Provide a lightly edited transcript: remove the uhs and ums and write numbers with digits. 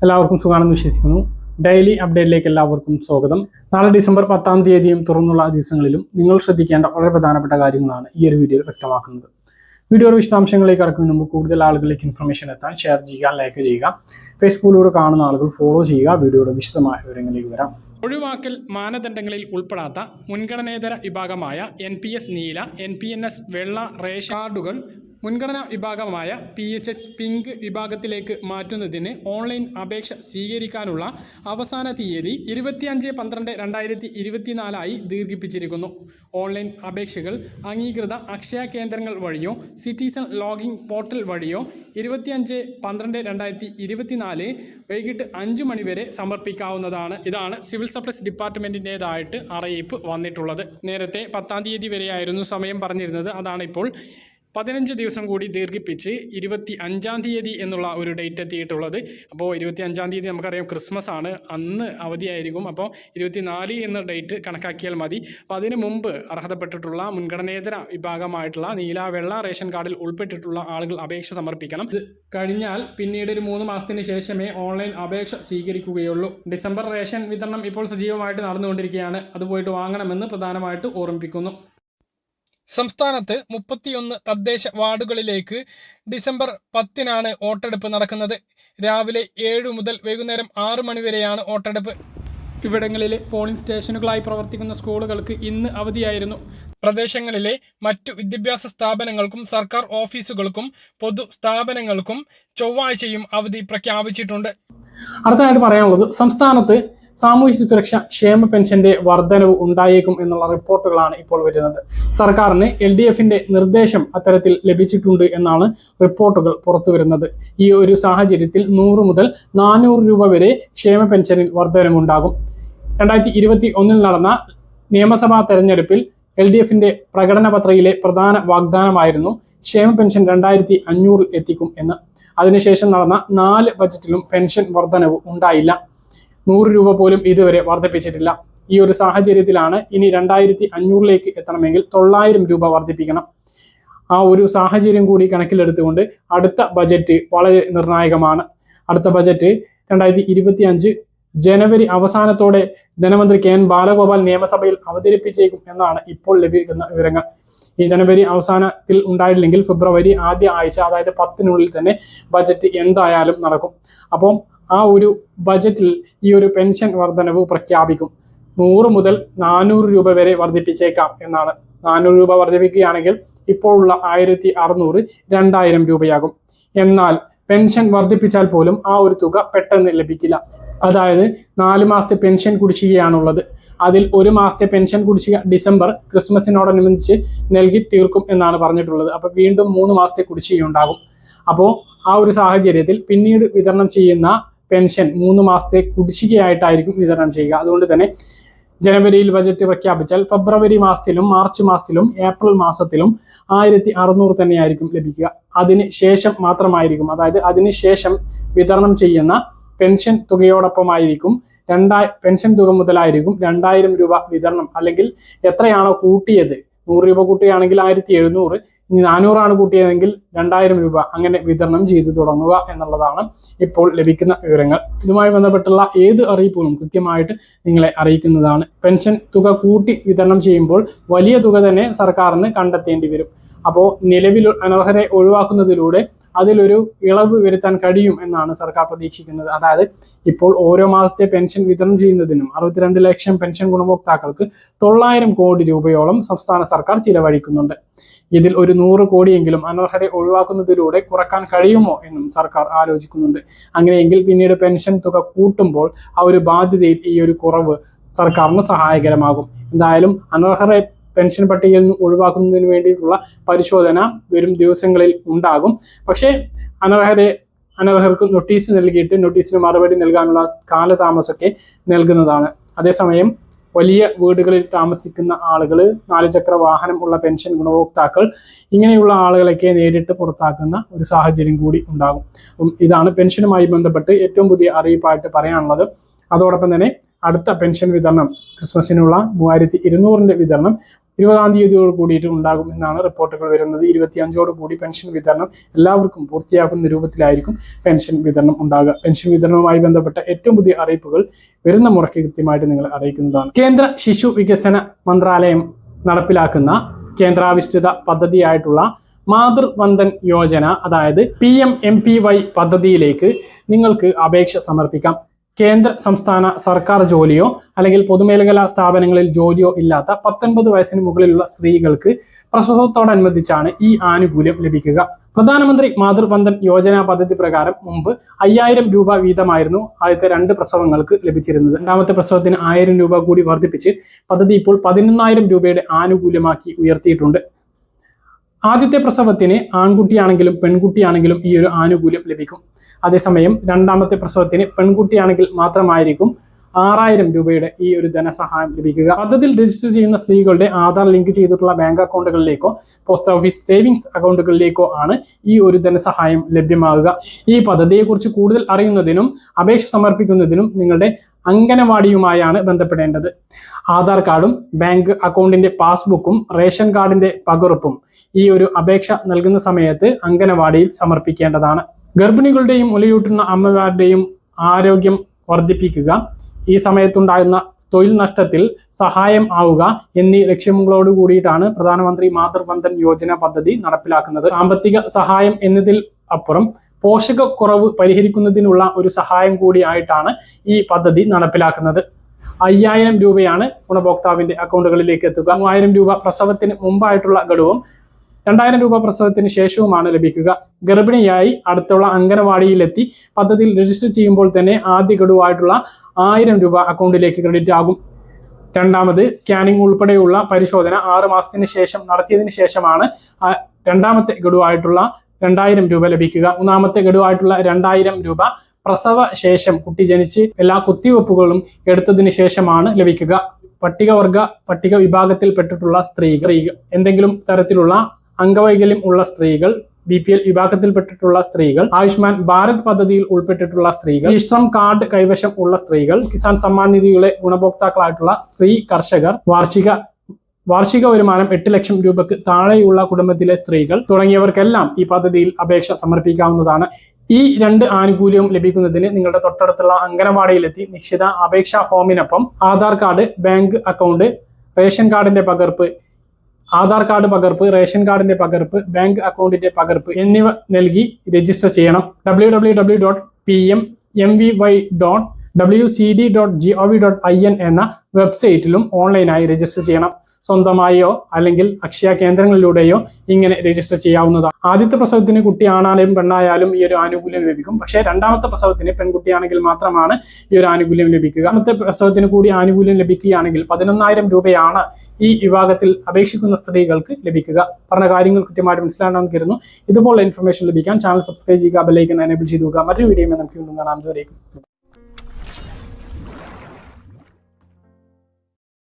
എല്ലാവർക്കും സുഖമാണെന്ന് വിശ്വസിക്കുന്നു. ഡെയിലി അപ്ഡേറ്റിലേക്ക് എല്ലാവർക്കും സ്വാഗതം. നാളെ ഡിസംബർ 10-ാം തീയതിയും തുറന്നുള്ള ദിവസങ്ങളിലും നിങ്ങൾ ശ്രദ്ധിക്കേണ്ട വളരെ പ്രധാനപ്പെട്ട കാര്യങ്ങളാണ് ഈ ഒരു വീഡിയോയിൽ വ്യക്തമാക്കുന്നത്. വീഡിയോയുടെ വിശദാംശങ്ങളിലേക്ക് കടക്കുന്നതിന് മുമ്പ് കൂടുതൽ ആളുകളിലേക്ക് ഇൻഫർമേഷൻ എത്താൻ ഷെയർ ചെയ്യുക, ലൈക്ക് ചെയ്യുക, ഫേസ്ബുക്കിലൂടെ കാണുന്ന ആളുകൾ ഫോളോ ചെയ്യുക. വീഡിയോയുടെ വിശദമായ വിവരങ്ങളിലേക്ക് വരാം. ഒഴിവാക്കൽ മാനദണ്ഡങ്ങളിൽ ഉൾപ്പെടാത്ത മുൻഗണനേതര വിഭാഗമായ NPS നീല, NPNS വെള്ള റേഷൻ കാർഡുകൾ മുൻഗണനാ വിഭാഗമായ PHH പിങ്ക് വിഭാഗത്തിലേക്ക് മാറ്റുന്നതിന് ഓൺലൈൻ അപേക്ഷ സ്വീകരിക്കാനുള്ള അവസാന തീയതി 25/12/2024 ദീർഘിപ്പിച്ചിരിക്കുന്നു. ഓൺലൈൻ അപേക്ഷകൾ അംഗീകൃത അക്ഷയ കേന്ദ്രങ്ങൾ വഴിയോ സിറ്റിസൺ ലോഗിൻ പോർട്ടൽ വഴിയോ 25/12/2024 വൈകിട്ട് 5 മണി വരെ സമർപ്പിക്കാവുന്നതാണ്. ഇതാണ് സിവിൽ സപ്ലൈസ് ഡിപ്പാർട്ട്മെൻറ്റിൻ്റേതായിട്ട് അറിയിപ്പ് വന്നിട്ടുള്ളത്. നേരത്തെ 10-ാം തീയതി വരെയായിരുന്നു സമയം പറഞ്ഞിരുന്നത്. അതാണ് ഇപ്പോൾ 15 ദിവസം കൂടി ദീർഘിപ്പിച്ച് 25-ാം തീയതി എന്നുള്ള ഒരു ഡേറ്റ് എത്തിയിട്ടുള്ളത്. അപ്പോൾ 25-ാം തീയതി നമുക്കറിയാം ക്രിസ്മസ് ആണ്, അന്ന് അവധിയായിരിക്കും. അപ്പോൾ 24 എന്ന ഡേറ്റ് കണക്കാക്കിയാൽ മതി. അപ്പോൾ അതിന് മുമ്പ് അർഹതപ്പെട്ടിട്ടുള്ള മുൻഗണനേതര വിഭാഗമായിട്ടുള്ള നീല വെള്ള റേഷൻ കാർഡിൽ ഉൾപ്പെട്ടിട്ടുള്ള ആളുകൾ അപേക്ഷ സമർപ്പിക്കണം. ഇത് കഴിഞ്ഞാൽ പിന്നീട് ഒരു 3 മാസത്തിന് ശേഷമേ ഓൺലൈൻ അപേക്ഷ സ്വീകരിക്കുകയുള്ളൂ. ഡിസംബർ റേഷൻ വിതരണം ഇപ്പോൾ സജീവമായിട്ട് നടന്നുകൊണ്ടിരിക്കുകയാണ്. അത് പോയിട്ട് വാങ്ങണമെന്ന് പ്രധാനമായിട്ട് ഓർമ്മിപ്പിക്കുന്നു. സംസ്ഥാനത്ത് 31 തദ്ദേശ വാർഡുകളിലേക്ക് ഡിസംബർ 10-നാണ് വോട്ടെടുപ്പ് നടക്കുന്നത്. രാവിലെ 7 മുതൽ വൈകുന്നേരം 6 മണി വരെയാണ് വോട്ടെടുപ്പ്. ഇവിടങ്ങളിലെ പോളിംഗ് സ്റ്റേഷനുകളായി പ്രവർത്തിക്കുന്ന സ്കൂളുകൾക്ക് ഇന്ന് അവധിയായിരുന്നു. പ്രദേശങ്ങളിലെ മറ്റു വിദ്യാഭ്യാസ സ്ഥാപനങ്ങൾക്കും സർക്കാർ ഓഫീസുകൾക്കും പൊതു സ്ഥാപനങ്ങൾക്കും ചൊവ്വാഴ്ചയും അവധി പ്രഖ്യാപിച്ചിട്ടുണ്ട്. അടുത്തതായിട്ട് പറയാനുള്ളത്, സംസ്ഥാനത്ത് സാമൂഹ്യ സുരക്ഷ ക്ഷേമ പെൻഷന്റെ വർധനവ് ഉണ്ടായേക്കും എന്നുള്ള റിപ്പോർട്ടുകളാണ് ഇപ്പോൾ വരുന്നത്. സർക്കാരിന് LDFന്റെ നിർദ്ദേശം അത്തരത്തിൽ ലഭിച്ചിട്ടുണ്ട് എന്നാണ് റിപ്പോർട്ടുകൾ പുറത്തു വരുന്നത്. ഈ ഒരു സാഹചര്യത്തിൽ 100 മുതൽ 400 രൂപ വരെ ക്ഷേമ പെൻഷനിൽ വർധനവുണ്ടാകും. 2021 നടന്ന നിയമസഭാ തെരഞ്ഞെടുപ്പിൽ LDFന്റെ പ്രകടന പത്രികയിലെ പ്രധാന വാഗ്ദാനമായിരുന്നു ക്ഷേമ പെൻഷൻ 2500 എത്തിക്കും എന്ന്. അതിനുശേഷം നടന്ന 4 ബജറ്റിലും പെൻഷൻ വർധനവ് ഉണ്ടായില്ല. 100 രൂപ പോലും ഇതുവരെ വർദ്ധിപ്പിച്ചിട്ടില്ല. ഈ ഒരു സാഹചര്യത്തിലാണ് ഇനി 2500 എത്തണമെങ്കിൽ 900 രൂപ വർദ്ധിപ്പിക്കണം. ആ ഒരു സാഹചര്യം കൂടി കണക്കിലെടുത്തുകൊണ്ട് അടുത്ത ബജറ്റ് വളരെ നിർണായകമാണ്. അടുത്ത ബജറ്റ് 2025 ജനുവരി അവസാനത്തോടെ ധനമന്ത്രി KN ബാലഗോപാൽ നിയമസഭയിൽ അവതരിപ്പിച്ചേക്കും എന്നാണ് ഇപ്പോൾ ലഭിക്കുന്ന വിവരങ്ങൾ. ഈ ജനുവരി അവസാനത്തിൽ ഉണ്ടായില്ലെങ്കിൽ ഫെബ്രുവരി ആദ്യ ആഴ്ച, അതായത് 10-നുള്ളിൽ തന്നെ ബജറ്റ് എന്തായാലും നടക്കും. അപ്പം ആ ഒരു ബജറ്റിൽ ഈ ഒരു പെൻഷൻ വർധനവ് പ്രഖ്യാപിക്കും. 100 മുതൽ 400 രൂപ വരെ വർദ്ധിപ്പിച്ചേക്കാം എന്നാണ്. 400 രൂപ വർദ്ധിപ്പിക്കുകയാണെങ്കിൽ ഇപ്പോഴുള്ള 1600 2000 രൂപയാകും. എന്നാൽ പെൻഷൻ വർദ്ധിപ്പിച്ചാൽ പോലും ആ ഒരു തുക പെട്ടെന്ന് ലഭിക്കില്ല. അതായത് 4 മാസത്തെ പെൻഷൻ കുടിശ്ശികയാണുള്ളത്. അതിൽ 1 മാസത്തെ പെൻഷൻ കുടിശ്ശിക ഡിസംബർ ക്രിസ്മസിനോടനുബന്ധിച്ച് നൽകി തീർക്കും എന്നാണ് പറഞ്ഞിട്ടുള്ളത്. അപ്പോൾ വീണ്ടും 3 മാസത്തെ കുടിശ്ശിക ഉണ്ടാകും. അപ്പോൾ ആ ഒരു സാഹചര്യത്തിൽ പിന്നീട് വിതരണം ചെയ്യുന്ന പെൻഷൻ 3 മാസത്തെ കുടിശ്ശികയായിട്ടായിരിക്കും വിതരണം ചെയ്യുക. അതുകൊണ്ട് തന്നെ ജനുവരിയിൽ ബജറ്റ് പ്രഖ്യാപിച്ചാൽ ഫെബ്രുവരി മാസത്തിലും മാർച്ച് മാസത്തിലും ഏപ്രിൽ മാസത്തിലും 1600 തന്നെയായിരിക്കും ലഭിക്കുക. അതിന് ശേഷം മാത്രമായിരിക്കും, അതായത് അതിന് ശേഷം വിതരണം ചെയ്യുന്ന പെൻഷൻ തുകയോടൊപ്പമായിരിക്കും പെൻഷൻ തുക മുതലായിരിക്കും 2000 രൂപ വിതരണം. അല്ലെങ്കിൽ എത്രയാണോ കൂട്ടിയത്, 100 രൂപ കൂട്ടുകയാണെങ്കിൽ 1700, ഇനി 400 ആണ് കൂട്ടിയതെങ്കിൽ 2000 രൂപ അങ്ങനെ വിതരണം ചെയ്തു തുടങ്ങുക എന്നുള്ളതാണ് ഇപ്പോൾ ലഭിക്കുന്ന വിവരങ്ങൾ. ഇതുമായി ബന്ധപ്പെട്ടുള്ള ഏത് അറിയിപ്പുകളും കൃത്യമായിട്ട് നിങ്ങളെ അറിയിക്കുന്നതാണ്. പെൻഷൻ തുക കൂട്ടി വിതരണം ചെയ്യുമ്പോൾ വലിയ തുക തന്നെ സർക്കാരിന് കണ്ടെത്തേണ്ടി വരും. അപ്പോൾ നിലവിൽ അനർഹരെ ഒഴിവാക്കുന്നതിലൂടെ അതിലൊരു ഇളവ് വരുത്താൻ കഴിയും എന്നാണ് സർക്കാർ പ്രതീക്ഷിക്കുന്നത്. അതായത് ഇപ്പോൾ ഓരോ മാസത്തെ പെൻഷൻ വിതരണം ചെയ്യുന്നതിനും 62 ലക്ഷം പെൻഷൻ ഗുണഭോക്താക്കൾക്ക് 900 കോടി രൂപയോളം സംസ്ഥാന സർക്കാർ ചിലവഴിക്കുന്നുണ്ട്. ഇതിൽ ഒരു 100 കോടിയെങ്കിലും അനർഹരെ ഒഴിവാക്കുന്നതിലൂടെ കുറക്കാൻ കഴിയുമോ എന്നും സർക്കാർ ആലോചിക്കുന്നുണ്ട്. അങ്ങനെയെങ്കിൽ പിന്നീട് പെൻഷൻ തുക കൂട്ടുമ്പോൾ ആ ഒരു ബാധ്യതയിൽ ഈ ഒരു കുറവ് സർക്കാരിന് സഹായകരമാകും. എന്തായാലും അനർഹരെ പെൻഷൻ പട്ടികയിൽ നിന്ന് ഒഴിവാക്കുന്നതിന് വേണ്ടിയിട്ടുള്ള പരിശോധന വരും ദിവസങ്ങളിൽ ഉണ്ടാകും. പക്ഷേ അനർഹർക്ക് നോട്ടീസ് നൽകിയിട്ട് നോട്ടീസിന് മറുപടി നൽകാനുള്ള കാലതാമസമൊക്കെ നൽകുന്നതാണ്. അതേസമയം വലിയ വീടുകളിൽ താമസിക്കുന്ന ആളുകൾ, 4 ചക്ര വാഹനം ഉള്ള പെൻഷൻ ഗുണഭോക്താക്കൾ, ഇങ്ങനെയുള്ള ആളുകളൊക്കെ നേരിട്ട് പുറത്താക്കുന്ന ഒരു സാഹചര്യം കൂടി ഉണ്ടാകും. ഇതാണ് പെൻഷനുമായി ബന്ധപ്പെട്ട് ഏറ്റവും പുതിയ അറിയിപ്പായിട്ട് പറയാനുള്ളത്. അതോടൊപ്പം തന്നെ അടുത്ത പെൻഷൻ വിതരണം ക്രിസ്മസിനുള്ള 3200 വിതരണം 20-ാം തീയതിയോട് കൂടിയിട്ട് ഉണ്ടാകും എന്നാണ് റിപ്പോർട്ടുകൾ വരുന്നത്. 25ഓട് കൂടി പെൻഷൻ വിതരണം എല്ലാവർക്കും പൂർത്തിയാക്കുന്ന രൂപത്തിലായിരിക്കും പെൻഷൻ വിതരണം ഉണ്ടാകുക. പെൻഷൻ വിതരണവുമായി ബന്ധപ്പെട്ട ഏറ്റവും പുതിയ അറിയിപ്പുകൾ വരുന്ന മുറയ്ക്ക് കൃത്യമായിട്ട് നിങ്ങൾ അറിയിക്കുന്നതാണ്. കേന്ദ്ര ശിശു വികസന മന്ത്രാലയം നടപ്പിലാക്കുന്ന കേന്ദ്രാവിഷ്ഠിത പദ്ധതിയായിട്ടുള്ള മാതൃവന്ദൻ യോജന, അതായത് PMMPY പദ്ധതിയിലേക്ക് നിങ്ങൾക്ക് അപേക്ഷ സമർപ്പിക്കാം. കേന്ദ്ര സംസ്ഥാന സർക്കാർ ജോലിയോ അല്ലെങ്കിൽ പൊതുമേഖലാ സ്ഥാപനങ്ങളിൽ ജോലിയോ ഇല്ലാത്ത 19 വയസ്സിന് മുകളിലുള്ള സ്ത്രീകൾക്ക് പ്രസവത്തോടനുബന്ധിച്ചാണ് ഈ ആനുകൂല്യം ലഭിക്കുക. പ്രധാനമന്ത്രി മാതൃവന്ദൻ യോജന പദ്ധതി പ്രകാരം മുമ്പ് 5000 രൂപ വീതമായിരുന്നു ആദ്യത്തെ 2 പ്രസവങ്ങൾക്ക് ലഭിച്ചിരുന്നത്. രണ്ടാമത്തെ പ്രസവത്തിന് 1000 രൂപ കൂടി വർദ്ധിപ്പിച്ച് പദ്ധതി ഇപ്പോൾ 11,000 രൂപയുടെ ആനുകൂല്യമാക്കി ഉയർത്തിയിട്ടുണ്ട്. ആദ്യത്തെ പ്രസവത്തിന് ആൺകുട്ടിയാണെങ്കിലും പെൺകുട്ടിയാണെങ്കിലും ഈ ഒരു ആനുകൂല്യം ലഭിക്കും. അതേസമയം രണ്ടാമത്തെ പ്രസവത്തിന് പെൺകുട്ടിയാണെങ്കിൽ മാത്രമായിരിക്കും 6000 രൂപയുടെ ഈ ഒരു ധനസഹായം ലഭിക്കുക. പദ്ധതിയിൽ രജിസ്റ്റർ ചെയ്യുന്ന സ്ത്രീകളുടെ ആധാർ ലിങ്ക് ചെയ്തിട്ടുള്ള ബാങ്ക് അക്കൗണ്ടുകളിലേക്കോ പോസ്റ്റ് ഓഫീസ് സേവിങ്സ് അക്കൗണ്ടുകളിലേക്കോ ആണ് ഈ ഒരു ധനസഹായം ലഭ്യമാകുക. ഈ പദ്ധതിയെക്കുറിച്ച് കൂടുതൽ അറിയുന്നതിനും അപേക്ഷ സമർപ്പിക്കുന്നതിനും നിങ്ങളുടെ അംഗനവാടിയുമായാണ് ബന്ധപ്പെടേണ്ടത്. ആധാർ കാർഡും ബാങ്ക് അക്കൗണ്ടിന്റെ പാസ്ബുക്കും റേഷൻ കാർഡിന്റെ പകർപ്പും ഈ ഒരു അപേക്ഷ നൽകുന്ന സമയത്ത് അംഗനവാടിയിൽ സമർപ്പിക്കേണ്ടതാണ്. ഗർഭിണികളുടെയും മുലയൂട്ടുന്ന അമ്മമാരുടെയും ആരോഗ്യം വർദ്ധിപ്പിക്കുക, ഈ സമയത്തുണ്ടാകുന്ന തൊഴിൽ നഷ്ടത്തിൽ സഹായം ആവുക എന്നീ ലക്ഷ്യങ്ങളോട് കൂടിയിട്ടാണ് പ്രധാനമന്ത്രി മാതൃവന്ദൻ യോജന പദ്ധതി നടപ്പിലാക്കുന്നത്. സാമ്പത്തിക സഹായം എന്നതിൽ അപ്പുറം പോഷകക്കുറവ് പരിഹരിക്കുന്നതിനുള്ള ഒരു സഹായം കൂടിയായിട്ടാണ് ഈ പദ്ധതി നടപ്പിലാക്കുന്നത്. 5000 രൂപയാണ് ഗുണഭോക്താവിന്റെ അക്കൗണ്ടുകളിലേക്ക് എത്തുക. 3000 രൂപ പ്രസവത്തിന് മുമ്പായിട്ടുള്ള ഗഡുവും 2000 രൂപ പ്രസവത്തിന് ശേഷവുമാണ് ലഭിക്കുക. ഗർഭിണിയായി അടുത്തുള്ള അംഗനവാടിയിലെത്തി പദ്ധതിയിൽ രജിസ്റ്റർ ചെയ്യുമ്പോൾ തന്നെ ആദ്യ ഗഡുവായിട്ടുള്ള 1000 രൂപ അക്കൗണ്ടിലേക്ക് ക്രെഡിറ്റ് ആകും. രണ്ടാമത് സ്കാനിംഗ് ഉൾപ്പെടെയുള്ള പരിശോധന 6 മാസത്തിന് ശേഷം നടത്തിയതിന് ശേഷമാണ് രണ്ടാമത്തെ ഗഡുവായിട്ടുള്ള 2000 രൂപ ലഭിക്കുക. മൂന്നാമത്തെ ഗഡുവായിട്ടുള്ള 2000 രൂപ പ്രസവ ശേഷം കുട്ടി ജനിച്ച് എല്ലാ കുത്തിവെപ്പുകളും എടുത്തതിന് ശേഷമാണ് ലഭിക്കുക. പട്ടിക വിഭാഗത്തിൽപ്പെട്ടിട്ടുള്ള സ്ത്രീകൾ, എന്തെങ്കിലും തരത്തിലുള്ള അംഗവൈകല്യം ഉള്ള സ്ത്രീകൾ, BPL വിഭാഗത്തിൽപ്പെട്ടിട്ടുള്ള സ്ത്രീകൾ, ആയുഷ്മാൻ ഭാരത് പദ്ധതിയിൽ ഉൾപ്പെട്ടിട്ടുള്ള സ്ത്രീകൾ, ഇശ്രം കാർഡ് കൈവശം ഉള്ള സ്ത്രീകൾ, കിസാൻ സമ്മാൻ നിധിയുടെ ഗുണഭോക്താക്കളായിട്ടുള്ള സ്ത്രീ കർഷകർ, വാർഷിക വരുമാനം 8 ലക്ഷം രൂപയ്ക്ക് താഴെയുള്ള കുടുംബത്തിലെ സ്ത്രീകൾ തുടങ്ങിയവർക്കെല്ലാം ഈ പദ്ധതിയിൽ അപേക്ഷ സമർപ്പിക്കാവുന്നതാണ്. ഈ 2 ആനുകൂല്യവും ലഭിക്കുന്നതിന് നിങ്ങളുടെ തൊട്ടടുത്തുള്ള അംഗനവാടിയിലെത്തി നിശ്ചിത അപേക്ഷാ ഫോമിനൊപ്പം Aadhaar card, bank account, ration കാർഡിന്റെ പകർപ്പ്, ആധാർ കാർഡ് പകർപ്പ്, റേഷൻ കാർഡിന്റെ പകർപ്പ്, ബാങ്ക് അക്കൗണ്ടിന്റെ പകർപ്പ് എന്നിവ നൽകി രജിസ്റ്റർ ചെയ്യണം. www.pmmy.wcd.gov.in എന്ന വെബ്സൈറ്റിലും ഓൺലൈനായി രജിസ്റ്റർ ചെയ്യണം. സ്വന്തമായോ അല്ലെങ്കിൽ അക്ഷയ കേന്ദ്രങ്ങളിലൂടെയോ ഇങ്ങനെ രജിസ്റ്റർ ചെയ്യാവുന്നതാണ്. ആദ്യത്തെ പ്രസവത്തിന് കുട്ടി ആണായാലും പെണ്ണായാലും ഈ ഒരു ആനുകൂല്യം ലഭിക്കും. പക്ഷേ രണ്ടാമത്തെ പ്രസവത്തിന് പെൺകുട്ടിയാണെങ്കിൽ മാത്രമാണ് ഈ ഒരു ആനുകൂല്യം ലഭിക്കുക. രണ്ടാമത്തെ പ്രസവത്തിന് കൂടി ആനുകൂല്യം ലഭിക്കുകയാണെങ്കിൽ 11,000 രൂപയാണ് ഈ വിഭാഗത്തിൽ അപേക്ഷിക്കുന്ന സ്ത്രീകൾക്ക് ലഭിക്കുക. പറഞ്ഞ കാര്യങ്ങൾ കൃത്യമായിട്ട് മനസ്സിലാണെന്ന് കരുതുന്നു. ഇതുപോലുള്ള ഇൻഫർമേഷൻ ലഭിക്കാൻ ചാനൽ സബ്സ്ക്രൈബ് ചെയ്യുക, ബെൽ ഐക്കൺ എനേബിൾ ചെയ്തു. മറ്റൊരു വീഡിയോയിൽ നമുക്ക് വീണ്ടും കാണാം.